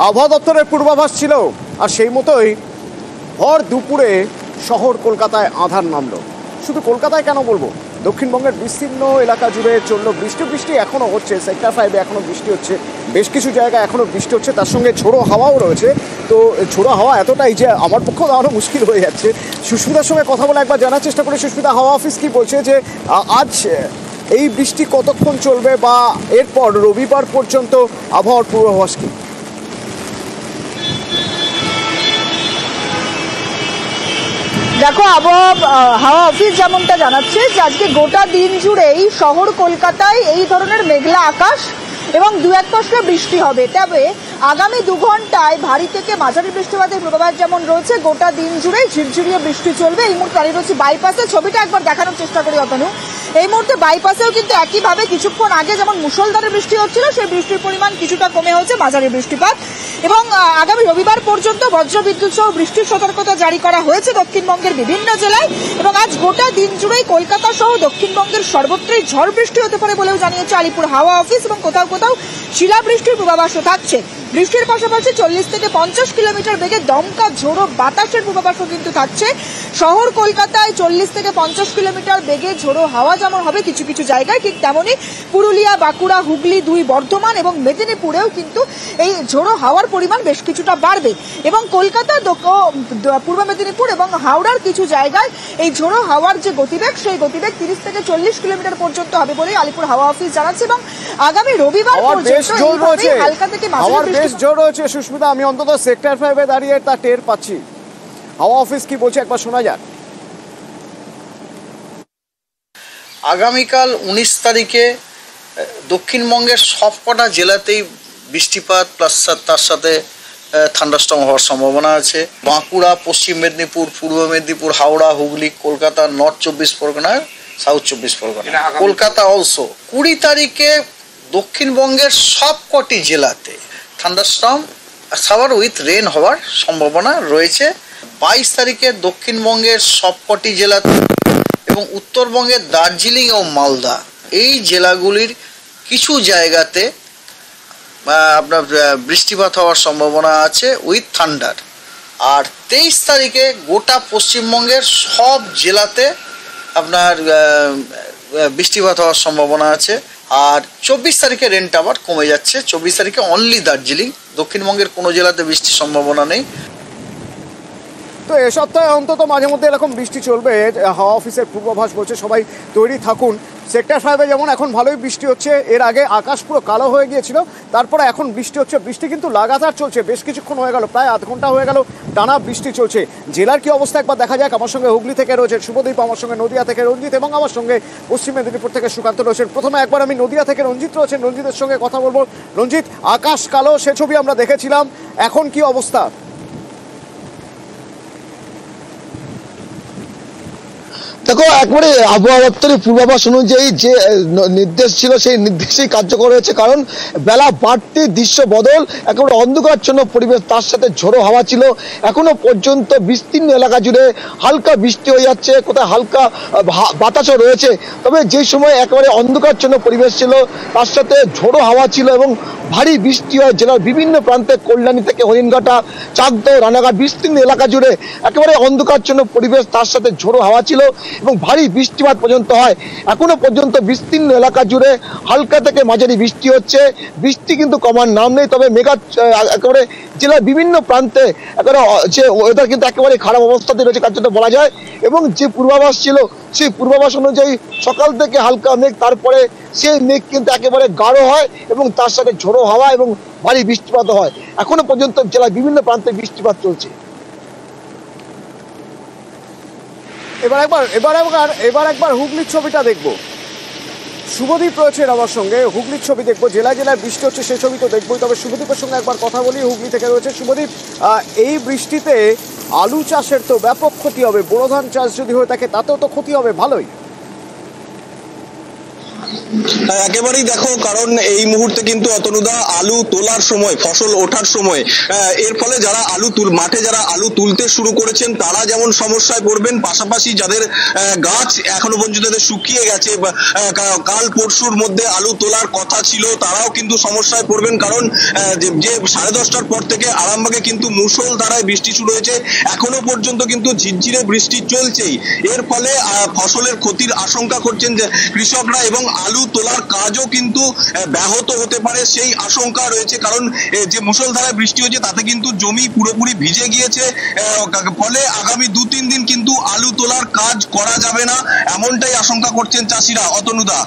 আবহাওয়া দপ্তরের পূর্বাভাস ছিল, আর সেই মতোই ভর দুপুরে শহর কলকাতায় আঁধার নামলো। শুধু কলকাতায় কেন বলবো, দক্ষিণবঙ্গের বিস্তীর্ণ এলাকা জুড়ে চললো বৃষ্টি এখনও হচ্ছে। সেক্টর 5-এ এখনও বৃষ্টি হচ্ছে, বেশ কিছু জায়গায় এখনও বৃষ্টি হচ্ছে, তার সঙ্গে ঝোড়ো হাওয়াও রয়েছে। তো ঝোড়ো হাওয়া এতটাই যে আমার পক্ষেও দাঁড়ানো মুশকিল হয়ে যাচ্ছে। সুস্মিতার সঙ্গে কথা বলে একবার জানার চেষ্টা করি। সুস্মিতা, হাওয়া অফিস কি বলছে যে আজ এই বৃষ্টি কতক্ষণ চলবে বা এরপর রবিবার পর্যন্ত আবহাওয়ার পূর্বাভাস কি? দেখো, হাওয়া অফিস যেমনটা জানাচ্ছে যে আজকে গোটা দিন জুড়েই শহর কলকাতায় এই ধরনের মেঘলা আকাশ এবং 2-1 পশলা বৃষ্টি হবে। তবে আগামী 2 ঘন্টায় ভারী থেকে মাঝারি বৃষ্টিপাতের পূর্বাভাস যেমন রয়েছে, গোটা দিন জুড়েই ঝিরঝিরিয়ে বৃষ্টি চলবে। এই মুহূর্তে দাঁড়িয়ে রয়েছে বাইপাসে, ছবিটা একবার দেখানোর চেষ্টা করি অতনু। এই মুহূর্তে বাইপাসেও কিন্তু একইভাবে কিছুক্ষণ আগে যেমন মুষলধারে বৃষ্টি হচ্ছিল, সেই বৃষ্টির পরিমাণ কিছুটা কমে হচ্ছে, মাঝারি বৃষ্টিপাত। এবং আগামী রবিবার পর্যন্ত বজ্রবিদ্যুৎ সহ বৃষ্টির সতর্কতা জারি করা হয়েছে দক্ষিণবঙ্গের বিভিন্ন জেলায়। এবং আজ গোটা দিন জুড়েই কলকাতা সহ দক্ষিণবঙ্গের সর্বত্রই ঝড় বৃষ্টি হতে পারে বলেও জানিয়েছে আলিপুর হাওয়া অফিস, এবং কোথাও কোথাও শিলাবৃষ্টির পূর্বাভাসও থাকছে। বৃষ্টির পাশাপাশি 40 থেকে 50 কিলোমিটার বেগে দমকা ঝোড়ো বাতাসের পূর্বাভাসও কিন্তু থাকছে। শহর কলকাতায় 40 থেকে 50 কিলোমিটার বেগে ঝোড়ো হাওয়া যেমন হবে কিছু কিছু জায়গায়, ঠিক তেমনই পুরুলিয়া, বাঁকুড়া, হুগলি, 2 বর্ধমান এবং মেদিনীপুরেও কিন্তু এই ঝোড়ো হাওয়ার পরিমাণ বেশ কিছুটা বাড়বে। এবং কলকাতা, পূর্ব মেদিনীপুর এবং হাওড়ার কিছু জায়গায় এই ঝোড়ো হাওয়ার যে গতিবেগ, সেই গতিবেগ 30 থেকে 40 কিলোমিটার পর্যন্ত হবে বলে আলিপুর হাওয়া অফিস জানাচ্ছে। এবং আগামী রবিবার পর্যন্ত হালকা থেকে মাঝারি বেশ জোর রয়েছে। সুস্মিতা, আমি অন্তত সেক্টর 5-এ দাঁড়িয়ে তা টের পাচ্ছি। হাওয়া অফিস কি বলছে একবার শোনা যাক। আগামীকাল 19 তারিখে দক্ষিণবঙ্গের সবকটা জেলাতেই বৃষ্টিপাত প্লাস তার সাথে থান্ডারস্টর্ম হওয়ার সম্ভাবনা আছে। বাঁকুড়া, পশ্চিম মেদিনীপুর, পূর্ব Medinipur, Howrah, Hooghly, Kolkata, north 24 Pargana, south 24 Pargana, Kolkata also. 20 তারিখে দক্ষিণবঙ্গের সবকটি জেলাতে থান্ডারস্টর্ম শাওয়ার উইথ রেন হওয়ার সম্ভাবনা রয়েছে। 22 তারিখে দক্ষিণবঙ্গের সবকটি জেলাতে এবং উত্তরবঙ্গের দার্জিলিং ও মালদা এই জেলাগুলির কিছু জায়গাতে আপনার বৃষ্টিপাত হওয়ার সম্ভাবনা আছে উইথ থান্ডার। আর 23 তারিখে গোটা পশ্চিমবঙ্গের সব জেলাতে আপনার বৃষ্টিপাত হওয়ার সম্ভাবনা আছে। আর 24 তারিখে রেনটা আবার কমে যাচ্ছে। 24 তারিখে অনলি দার্জিলিং, দক্ষিণবঙ্গের কোনো জেলাতে বৃষ্টির সম্ভাবনা নেই। তো এ সপ্তাহে অন্তত মাঝে মধ্যে এরকম বৃষ্টি চলবে, হাওয়া অফিসের পূর্বাভাস বলছে। সবাই তৈরি থাকুন। সেক্টর 5-এ যেমন এখন ভালোই বৃষ্টি হচ্ছে, এর আগে আকাশ পুরো কালো হয়ে গিয়েছিল, তারপরে এখন বৃষ্টি হচ্ছে। বৃষ্টি কিন্তু লাগাতার চলছে, বেশ কিছুক্ষণ হয়ে গেল, প্রায় আধ ঘন্টা হয়ে গেল টানা বৃষ্টি চলছে। জেলার কি অবস্থা একবার দেখা যাক। আমার সঙ্গে হুগলি থেকে রয়েছে শুভদীপ, আমার সঙ্গে নদিয়া থেকে রঞ্জিত এবং আমার সঙ্গে পশ্চিম মেদিনীপুর থেকে সুকান্ত রয়েছেন। প্রথমে একবার আমি নদিয়া থেকে রঞ্জিত রয়েছেন, রঞ্জিতের সঙ্গে কথা বলবো। রঞ্জিত, আকাশ কালো সে ছবি আমরা দেখেছিলাম, এখন কি অবস্থা? দেখো, একবারে আবহাওয়া দপ্তরের পূর্বাভাস অনুযায়ী যে নির্দেশ ছিল সেই নির্দেশেই কার্যকর হয়েছে। কারণ বেলা বাড়তি দৃশ্য বদল, একেবারে অন্ধকারচ্ছন্ন পরিবেশ, তার সাথে ঝোড়ো হাওয়া ছিল। এখনো পর্যন্ত বিস্তীর্ণ এলাকা জুড়ে হালকা বৃষ্টি হয়ে যাচ্ছে, কোথায় হালকা বাতাসও রয়েছে। তবে যে সময় একেবারে অন্ধকারচ্ছন্ন পরিবেশ ছিল, তার সাথে ঝোড়ো হাওয়া ছিল এবং ভারী বৃষ্টি হয় জেলার বিভিন্ন প্রান্তে, কল্যাণী থেকে হরিণঘাটা, চাকদহ, রানাঘাট বিস্তীর্ণ এলাকা জুড়ে একেবারে অন্ধকারচ্ছন্ন পরিবেশ, তার সাথে ঝোড়ো হাওয়া ছিল এবং ভারী বৃষ্টিপাত পর্যন্ত হয়। এখনো পর্যন্ত বিস্তীর্ণ এলাকা জুড়ে হালকা থেকে মাঝারি বৃষ্টি হচ্ছে। বৃষ্টি কিন্তু কমার নাম নেই। তবে একেবারে জেলার বিভিন্ন প্রান্তে একেবারে যে ওয়েদার কিন্তু একেবারে খারাপ অবস্থাতে রয়েছে কার্যত বলা যায়। এবং যে পূর্বাভাস ছিল সেই পূর্বাভাস অনুযায়ী সকাল থেকে হালকা মেঘ, তারপরে সেই মেঘ কিন্তু একেবারে গাঢ় হয় এবং তার সাথে ঝোড়ো হাওয়া এবং ভারী বৃষ্টিপাত হয়। এখনো পর্যন্ত জেলার বিভিন্ন প্রান্তে বৃষ্টিপাত চলছে। এবার একবার হুগলির ছবিটা দেখবো। শুভদীপ রয়েছে আমার সঙ্গে, হুগলির ছবি দেখবো। জেলায় জেলায় বৃষ্টি হচ্ছে সেই ছবি তো দেখবোই, তবে শুভদীপের সঙ্গে একবার কথা বলি। হুগলি থেকে রয়েছে শুভদীপ। এই বৃষ্টিতে আলু চাষের তো ব্যাপক ক্ষতি হবে, বোরো ধান চাষ যদি হয়ে থাকে তাতেও তো ক্ষতি হবে ভালোই। একেবারেই দেখো, কারণ এই মুহূর্তে কিন্তু অতনুদা আলু তোলার সময়, ফসল ওঠার সময়, এর ফলে যারা মাঠে যারা আলু তুলতে শুরু করেছেন তারা যেমন সমস্যায় পড়বেন, পাশাপাশি যাদের গাছ এখনো পর্যন্ত শুকিয়ে গেছে, কাল পরশুর মধ্যে আলু তোলার কথা ছিল, তারাও কিন্তু সমস্যায় পড়বেন। কারণ যে 10:30টার পর থেকে আরামবাগে কিন্তু মুষলধারায় বৃষ্টি শুরু হয়েছে, এখনো পর্যন্ত কিন্তু ঝিরঝিরে বৃষ্টি চলছেই। এর ফলে ফসলের ক্ষতির আশঙ্কা করছেন যে কৃষকরা, এবং আলু তোলার কাজও কিন্তু ব্যাহত হতে পারে সেই আশঙ্কা রয়েছে। কারণ যে মুষলধারায় বৃষ্টি হয়েছে তাতে কিন্তু জমি পুরোপুরি ভিজে গিয়েছে, ফলে আগামী 2-3 দিন কিন্তু আলু তোলার কাজ করা যাবে না, এমনটাই আশঙ্কা করছেন চাষিরা। অতনুদা,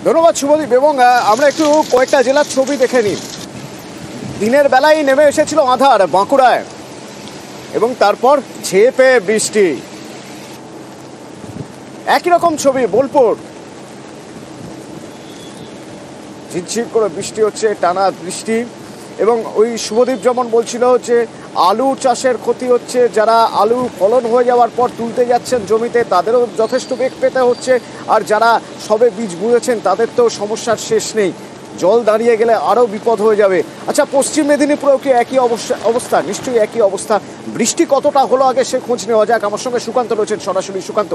ধন্যবাদ শুভদীপ। এবং আমরা একটু কয়েকটা জেলার ছবি দেখে নিই। দিনের বেলায় নেমে এসেছিল আঁধার বাঁকুড়ায়, এবং তারপর ঝেঁপে বৃষ্টি। একই রকম ছবি বোলপুর, ঝিরঝির করে বৃষ্টি হচ্ছে, টানা বৃষ্টি। এবং ওই শুভদীপ যেমন বলছিল যে আলু চাষের ক্ষতি হচ্ছে, যারা আলু ফলন হয়ে যাওয়ার পর তুলতে যাচ্ছেন জমিতে তাদেরও যথেষ্ট বেগ পেতে হচ্ছে, আর যারা সবে বীজ বুনেছেন তাদের তো সমস্যার শেষ নেই, জল দাঁড়িয়ে গেলে আরও বিপদ হয়ে যাবে। আচ্ছা, পশ্চিম মেদিনীপুরেও কি একই অবস্থা? নিশ্চয়ই একই অবস্থা। বৃষ্টি কতটা হলো আগে সে খোঁজ নেওয়া যাক। আমার সঙ্গে সুকান্ত রয়েছেন সরাসরি। সুকান্ত,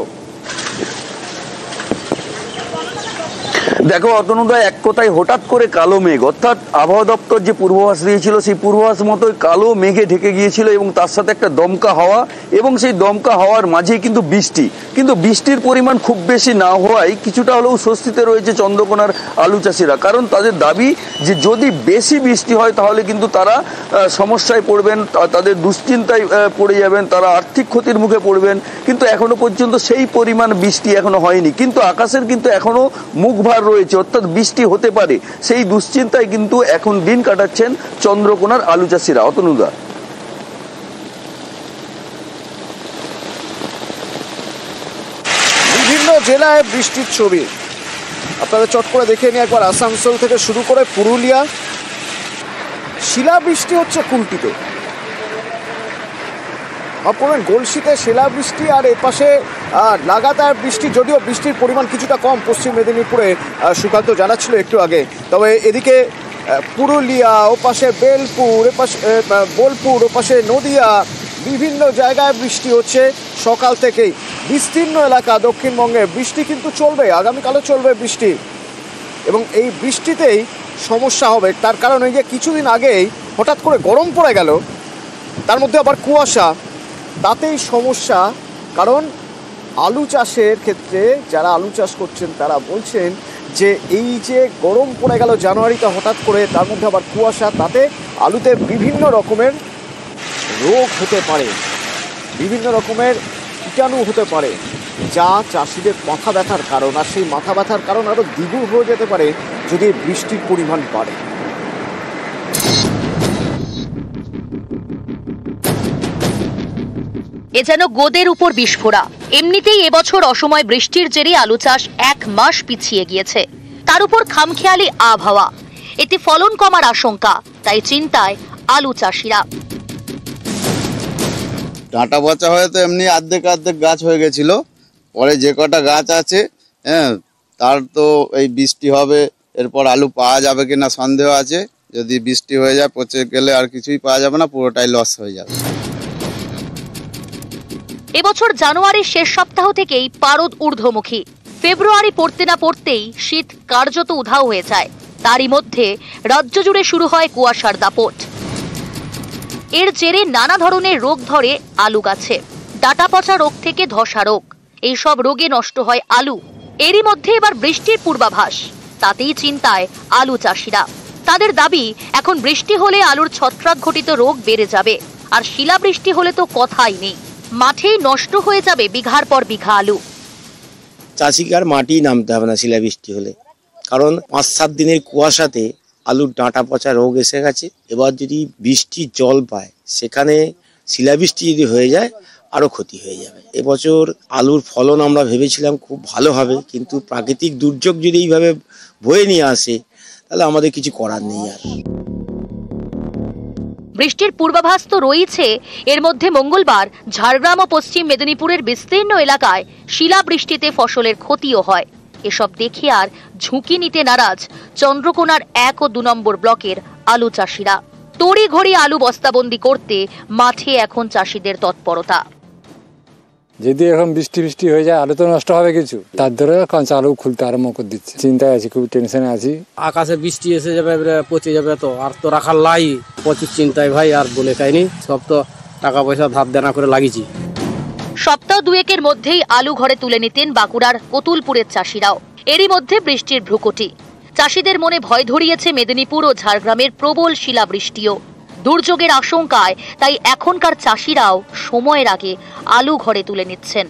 দেখো অতনুদা, এক কথায় হঠাৎ করে কালো মেঘ, অর্থাৎ আবহাওয়া দপ্তর যে পূর্বাভাস দিয়েছিল সেই পূর্বাভাস মতোই কালো মেঘে ঢেকে গিয়েছিল, এবং তার সাথে একটা দমকা হাওয়া, এবং সেই দমকা হাওয়ার মাঝেই কিন্তু বৃষ্টি। কিন্তু বৃষ্টির পরিমাণ খুব বেশি না হওয়ায় কিছুটা হলেও স্বস্তিতে রয়েছে চন্দ্রকোনার আলু চাষিরা। কারণ তাদের দাবি যে যদি বেশি বৃষ্টি হয় তাহলে কিন্তু তারা সমস্যায় পড়বেন, তাদের দুশ্চিন্তায় পড়ে যাবেন, তারা আর্থিক ক্ষতির মুখে পড়বেন। কিন্তু এখনো পর্যন্ত সেই পরিমাণ বৃষ্টি এখনো হয়নি, কিন্তু আকাশের কিন্তু এখনো মুখভার রয়েছে, অর্থাৎ বৃষ্টি হতে পারে, সেই দুশ্চিন্তায় কিন্তু এখন দিন কাটাচ্ছেন চন্দ্রকোনার আলু চাষিরা। অতনুদা, বিভিন্ন জেলায় বৃষ্টির ছবি আপনাদের চট করে দেখে নিয়ে একবার। আসানসোল থেকে শুরু করে পুরুলিয়া, শিলাবৃষ্টি হচ্ছে কুলটিতে, আপনার গলসিতে শিলাবৃষ্টি, আর এপাশে লাগাতার বৃষ্টি। যদিও বৃষ্টির পরিমাণ কিছুটা কম পশ্চিম মেদিনীপুরে, সুকান্ত জানাচ্ছিল একটু আগে। তবে এদিকে পুরুলিয়া, ওপাশে বেলপুর, এপাশে বোলপুর, ওপাশে নদিয়া, বিভিন্ন জায়গায় বৃষ্টি হচ্ছে সকাল থেকেই। বিস্তীর্ণ এলাকা দক্ষিণবঙ্গে বৃষ্টি কিন্তু চলবে, আগামীকালও চলবে বৃষ্টি, এবং এই বৃষ্টিতেই সমস্যা হবে। তার কারণ এই যে কিছুদিন আগেই হঠাৎ করে গরম পড়ে গেল, তার মধ্যে আবার কুয়াশা, তাতেই সমস্যা। কারণ আলু চাষের ক্ষেত্রে যারা আলু চাষ করছেন তারা বলছেন যে এই যে গরম পড়ে গেল জানুয়ারিতে হঠাৎ করে, তার মধ্যে আবার কুয়াশা, তাতে আলুতে বিভিন্ন রকমের রোগ হতে পারে, বিভিন্ন রকমের কীটাণু হতে পারে, যা চাষিদের মাথা ব্যথার কারণ। আর সেই মাথা ব্যথার কারণ আরও দ্বিগুণ হয়ে যেতে পারে যদি বৃষ্টির পরিমাণ বাড়ে। এ যেন গোদের উপর বিস্ফোরা। এমনিতেই এবছর অসময় বৃষ্টির জেরে আলু চাষ 1 মাস পিছিয়ে গিয়েছে, তার উপর খামখেয়ালি আবহাওয়া, এতে ফলন কমার আশঙ্কা, তাই চিন্তায় আলু চাষিরা। ডাঁটা পচা হয়ে তো এমনি অর্ধেক গাছ হয়ে গেছিল, পরে যে কটা গাছ আছে তার তো এই বৃষ্টি হবে, এরপর আলু পাওয়া যাবে কিনা সন্দেহ আছে। যদি বৃষ্টি হয়ে যায় পচে গেলে আর কিছুই পাওয়া যাবে না, পুরোটাই লস হয়ে যাবে। এবছর জানুয়ারির শেষ সপ্তাহ থেকেই পারদ ঊর্ধ্বমুখী। ফেব্রুয়ারি পড়তে না পড়তেই শীত কার্যত উধাও হয়ে যায়। তারই মধ্যে রাজ্য জুড়ে শুরু হয় কুয়াশার দাপট। এর জেরে নানা ধরনের রোগ ধরে আলু গাছে, ডাঁটা পচা রোগ থেকে ধসা রোগ, এইসব রোগে নষ্ট হয় আলু। এরই মধ্যে এবার বৃষ্টির পূর্বাভাস, তাতেই চিন্তায় আলু চাষিরা। তাদের দাবি এখন বৃষ্টি হলে আলুর ছত্রাক ঘটিত রোগ বেড়ে যাবে, আর শিলাবৃষ্টি হলে তো কথাই নেই, মাঠেই নষ্ট হয়ে যাবে বিঘার পর বিঘা আলু। চাষিকে আর মাটি নামতে হবে না শিলাবৃষ্টি হলে, কারণ 5-7 দিনের কুয়াশাতে আলুর ডাঁটা পচা রোগ এসে গেছে। এবার যদি বৃষ্টির জল পায়, সেখানে শিলাবৃষ্টি যদি হয়ে যায় আরো ক্ষতি হয়ে যাবে। এবছর আলুর ফলন আমরা ভেবেছিলাম খুব ভালো হবে, কিন্তু প্রাকৃতিক দুর্যোগ যদি এইভাবে বয়ে নিয়ে আসে তাহলে আমাদের কিছু করার নেই আর। বৃষ্টির পূর্বাভাস তো রয়েছে, এর মধ্যে মঙ্গলবার ঝাড়গ্রাম ও পশ্চিম মেদিনীপুরের বিস্তীর্ণ এলাকায় শিলাবৃষ্টিতে ফসলের ক্ষতিও হয়। এসব দেখে আর ঝুঁকি নিতে নারাজ চন্দ্রকোনার 1 ও 2 নম্বর ব্লকের আলু চাষিরা। তড়িঘড়ি আলু বস্তাবন্দি করতে মাঠে এখন চাষিদের তৎপরতা। যদি এখন বৃষ্টি হয়ে যায় আলু তো নষ্ট হবে কিছু, তার ধরে কাঁচা আলু খুলতে আরম্ভ করে দিচ্ছে। চিন্তায় আছি, খুব টেনশনে আছি। আকাশে বৃষ্টি এসে যাবে, পচে যাবে, তো আর তো রাখার লাই, প্রচুর চিন্তায় ভাই, আর বলে খাইনি। সব তো টাকা পয়সা ধার দেনা করে লাগিয়েছি। সপ্তাহ দুয়েকের মধ্যেই আলু ঘরে তুলে নিতেন বাঁকুড়ার কতুলপুরের চাষিরাও। এরই মধ্যে বৃষ্টির ভ্রুকুটি। চাষিদের মনে ভয় ধরিয়েছে মেদিনীপুর ও ঝাড়গ্রামের প্রবল শিলাবৃষ্টিও। দুর্যোগের আশঙ্কায় তাই এখনকার চাষিরাও সময়ের আগে আলু ঘরে তুলে নিচ্ছেন।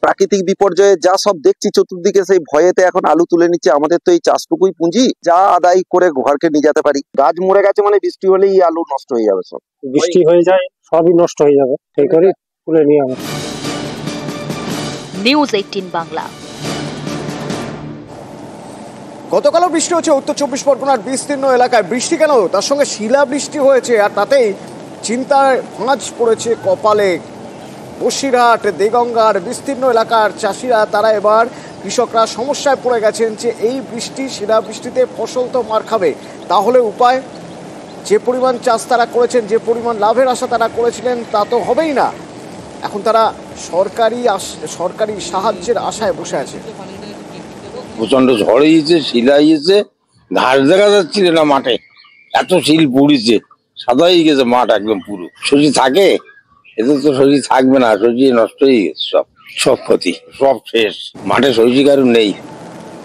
প্রাকৃতিক বিপর্যয়ে যা সব দেখছি চতুর্দিকে, সেই ভয়েতে এখন আলু তুলে নিচ্ছে। আমাদের তো এই চাষটুকুই পুঁজি, যা আদায় করে ঘরকে নিয়ে যেতে পারি। গাছ মরে গেছে মানে বৃষ্টি হলেই আলু নষ্ট হয়ে যাবে, সব বৃষ্টি হয়ে যায় সবই নষ্ট হয়ে যাবে, সেই করে তুলে নিয়ে আমরা। নিউজ 18 বাংলা। গতকালও বৃষ্টি হচ্ছে উত্তর 24 পরগনার বিস্তীর্ণ এলাকায়। বৃষ্টি কেন, তার সঙ্গে শিলাবৃষ্টি হয়েছে, আর তাতেই চিন্তায় ভাঁজ পড়েছে কপালে বসিরহাট, দেগঙ্গার বিস্তীর্ণ এলাকার চাষিরা। তারা এবার কৃষকরা সমস্যায় পড়ে গেছেন যে এই বৃষ্টি, শিলাবৃষ্টিতে ফসল তো মার খাবে, তাহলে উপায়? যে পরিমাণ চাষ তারা করেছেন, যে পরিমাণ লাভের আশা তারা করেছিলেন, তা তো হবেই না। এখন তারা সরকারি সাহায্যের আশায় বসে আছে। প্রচন্ড ঝড় হয়েছে, শিলা হয়েছে, ঘাস দেখা যাচ্ছিল না মাঠে, এত শিল পড়িছে, সাদা হয়ে গেছে মাঠ একদম পুরো। সবজি থাকে, এতে তো সবজি থাকবে না, সবজি নষ্ট হয়ে গেছে, সব ক্ষতি, সব শেষ, মাঠে সবজি কারণ নেই।